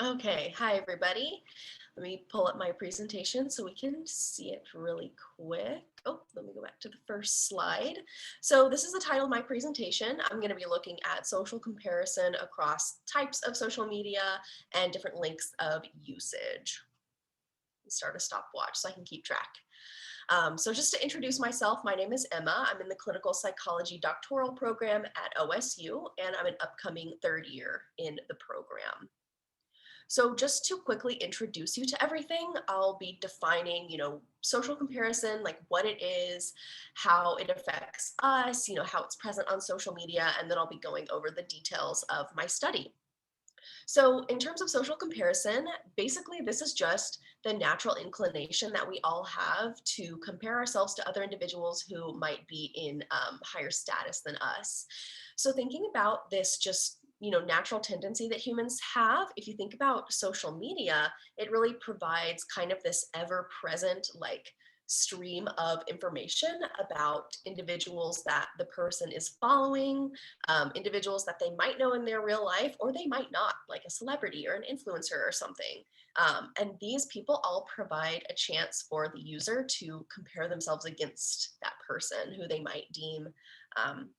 Okay, hi everybody. Let me pull up my presentation so we can see it really quick. Oh, let me go back to the first slide. So this is the title of my presentation. I'm going to be looking at social comparison across types of social media and different lengths of usage. Start a stopwatch so I can keep track. So just to introduce myself, my name is Emma. I'm in the clinical psychology doctoral program at OSU, and I'm an upcoming third year in the program. So just to quickly introduce you to everything, I'll be defining, social comparison, like what it is, how it affects us, how it's present on social media, and then I'll be going over the details of my study. So in terms of social comparison, basically this is just the natural inclination that we all have to compare ourselves to other individuals who might be in higher status than us. So thinking about this just natural tendency that humans have, if you think about social media, it really provides kind of this ever present stream of information about individuals that the person is following, individuals that they might know in their real life or they might not, like a celebrity or an influencer or something. And these people all provide a chance for the user to compare themselves against that person who they might deem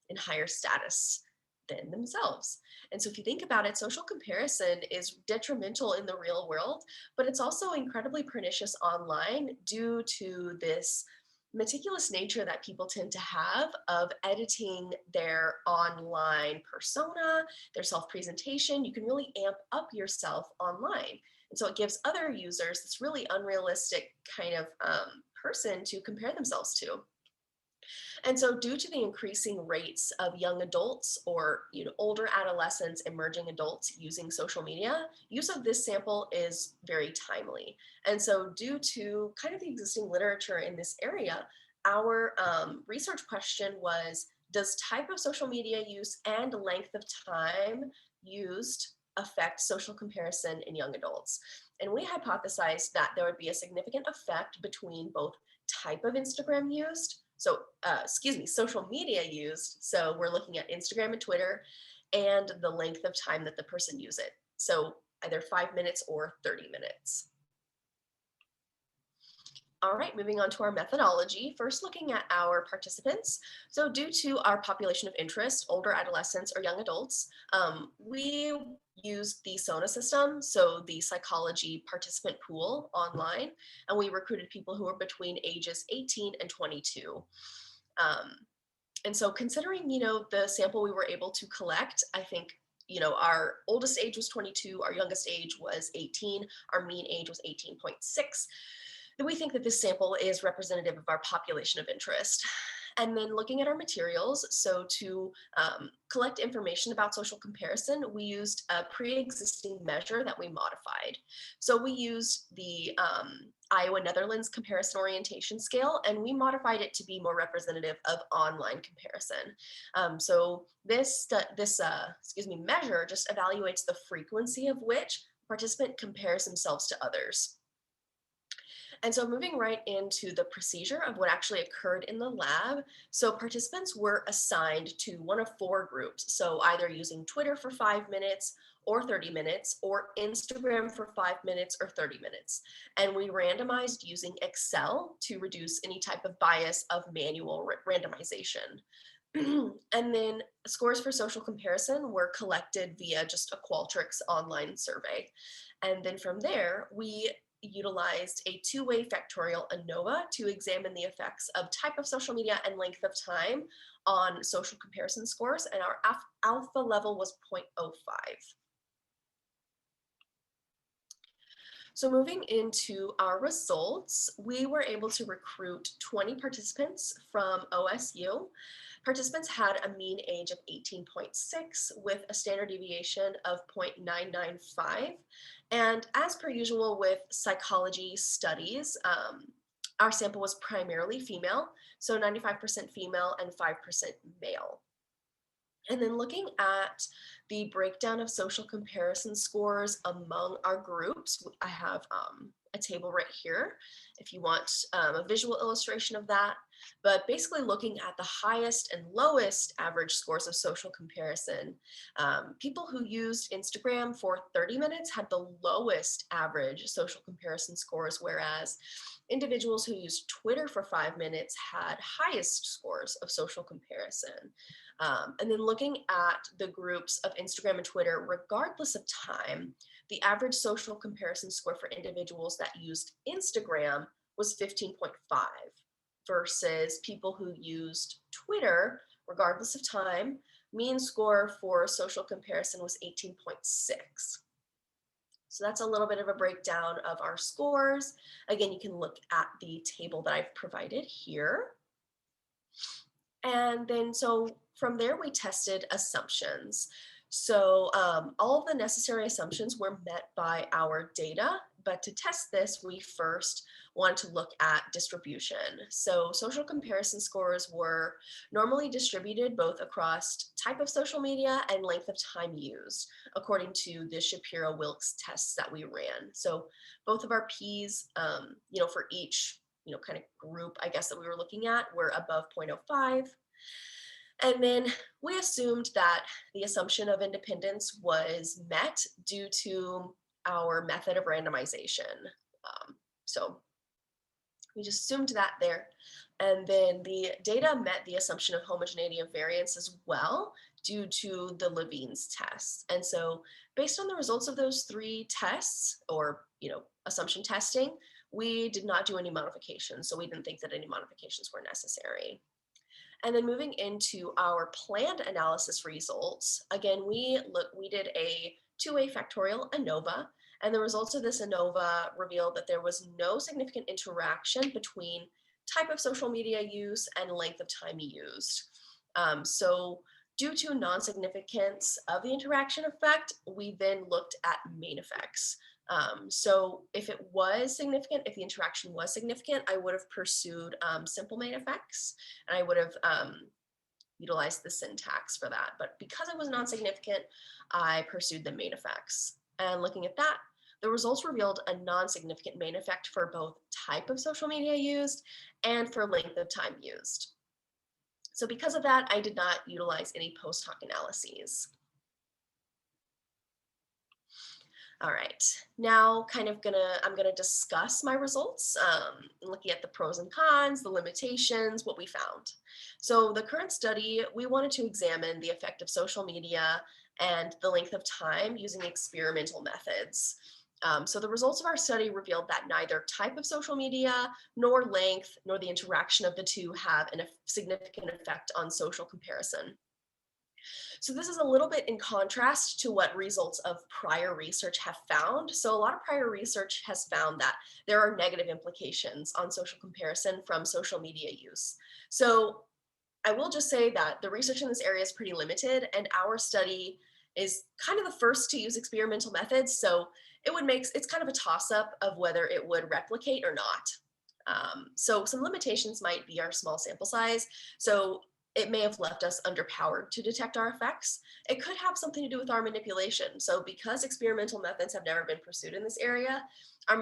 in higher status than themselves. And so if you think about it, social comparison is detrimental in the real world, but it's also incredibly pernicious online due to this meticulous nature that people tend to have of editing their online persona, their self-presentation. You can really amp up yourself online. And so it gives other users this really unrealistic kind of person to compare themselves to. And so due to the increasing rates of young adults or older adolescents, emerging adults using social media, use of this sample is very timely. And so due to kind of the existing literature in this area, our research question was, does type of social media use and length of time used affect social comparison in young adults? And we hypothesized that there would be a significant effect between both type of Instagram used, social media used. So we're looking at Instagram and Twitter and the length of time that the person use it. So either 5 minutes or 30 minutes. All right, moving on to our methodology. First, looking at our participants. So due to our population of interest, older adolescents or young adults, we used the SONA system, so the psychology participant pool online, and we recruited people who were between ages 18 and 22. And so considering, the sample we were able to collect, I think, our oldest age was 22, our youngest age was 18, our mean age was 18.6. We think that this sample is representative of our population of interest. And then looking at our materials, so to collect information about social comparison, we used a pre-existing measure that we modified. So we used the Iowa-Netherlands comparison orientation scale, and we modified it to be more representative of online comparison. So this measure just evaluates the frequency of which a participant compares themselves to others. And so moving right into the procedure of what actually occurred in the lab. So participants were assigned to one of four groups. So either using Twitter for 5 minutes or 30 minutes, or Instagram for 5 minutes or 30 minutes. And we randomized using Excel to reduce any type of bias of manual randomization. And then scores for social comparison were collected via just a Qualtrics online survey. And then from there, we utilized a two-way factorial ANOVA to examine the effects of type of social media and length of time on social comparison scores, and our alpha level was 0.05. So moving into our results, we were able to recruit 20 participants from OSU. Participants had a mean age of 18.6 with a standard deviation of 0.995. And as per usual with psychology studies, our sample was primarily female, so 95% female and 5% male. And then looking at the breakdown of social comparison scores among our groups, I have a table right here if you want a visual illustration of that. But basically looking at the highest and lowest average scores of social comparison, people who used Instagram for 30 minutes had the lowest average social comparison scores, whereas individuals who used Twitter for 5 minutes had highest scores of social comparison. And then looking at the groups of Instagram and Twitter, regardless of time, the average social comparison score for individuals that used Instagram was 15.5 versus people who used Twitter, regardless of time, mean score for social comparison was 18.6. So that's a little bit of a breakdown of our scores. Again, you can look at the table that I've provided here. And then so from there, we tested assumptions. So all of the necessary assumptions were met by our data, but to test this, we first wanted to look at distribution. So social comparison scores were normally distributed both across type of social media and length of time used, according to the Shapiro-Wilks tests that we ran. So both of our P's, for each kind of group, I guess, that we were looking at were above 0.05. And then we assumed that the assumption of independence was met due to our method of randomization. So we just assumed that there. And then the data met the assumption of homogeneity of variance as well due to the Levine's test. And so based on the results of those three tests, or assumption testing, we did not do any modifications. So we didn't think that any modifications were necessary. And then moving into our planned analysis results, again, we did a two-way factorial ANOVA, and the results of this ANOVA revealed that there was no significant interaction between type of social media use and length of time used. So due to non-significance of the interaction effect, we then looked at main effects. So if it was significant, if the interaction was significant, I would have pursued simple main effects, and I would have utilized the syntax for that. But because it was non-significant, I pursued the main effects. And looking at that, the results revealed a non-significant main effect for both type of social media used and for length of time used. So because of that, I did not utilize any post hoc analyses. All right, now I'm gonna discuss my results, looking at the pros and cons, the limitations, what we found. So the current study, we wanted to examine the effect of social media and the length of time using experimental methods. So the results of our study revealed that neither type of social media, nor length, nor the interaction of the two have a significant effect on social comparison. So this is a little bit in contrast to what results of prior research have found. So a lot of prior research has found that there are negative implications on social comparison from social media use. So I will just say that the research in this area is pretty limited, and our study is kind of the first to use experimental methods. So it's kind of a toss up of whether it would replicate or not. So some limitations might be our small sample size. So it may have left us underpowered to detect our effects. It could have something to do with our manipulation. So because experimental methods have never been pursued in this area, our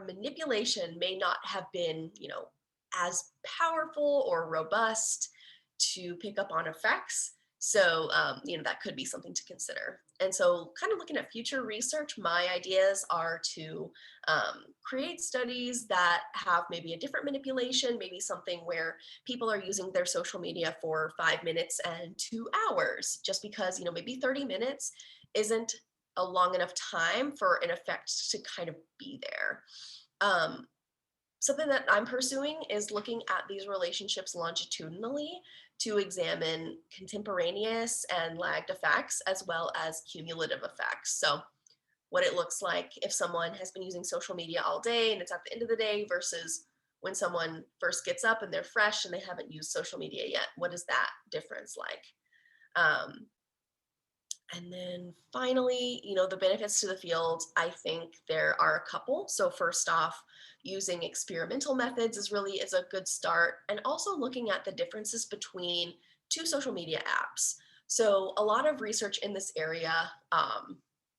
manipulation may not have been, as powerful or robust to pick up on effects. So, that could be something to consider. And so kind of looking at future research, my ideas are to create studies that have maybe a different manipulation, maybe something where people are using their social media for 5 minutes and 2 hours, just because, maybe 30 minutes isn't a long enough time for an effect to kind of be there. Something that I'm pursuing is looking at these relationships longitudinally to examine contemporaneous and lagged effects as well as cumulative effects. So what it looks like if someone has been using social media all day and it's at the end of the day versus when someone first gets up and they're fresh and they haven't used social media yet. What is that difference like? And then finally, the benefits to the field, I think there are a couple. So first off, using experimental methods is a good start. And also looking at the differences between two social media apps. So a lot of research in this area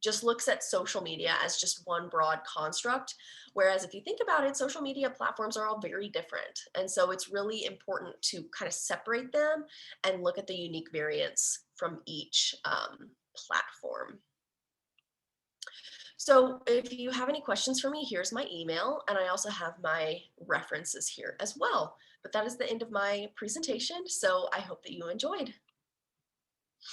just looks at social media as just one broad construct. Whereas if you think about it, social media platforms are all very different. And so it's really important to kind of separate them and look at the unique variants from each platform. So if you have any questions for me, here's my email, and I also have my references here as well. But that is the end of my presentation, so I hope that you enjoyed.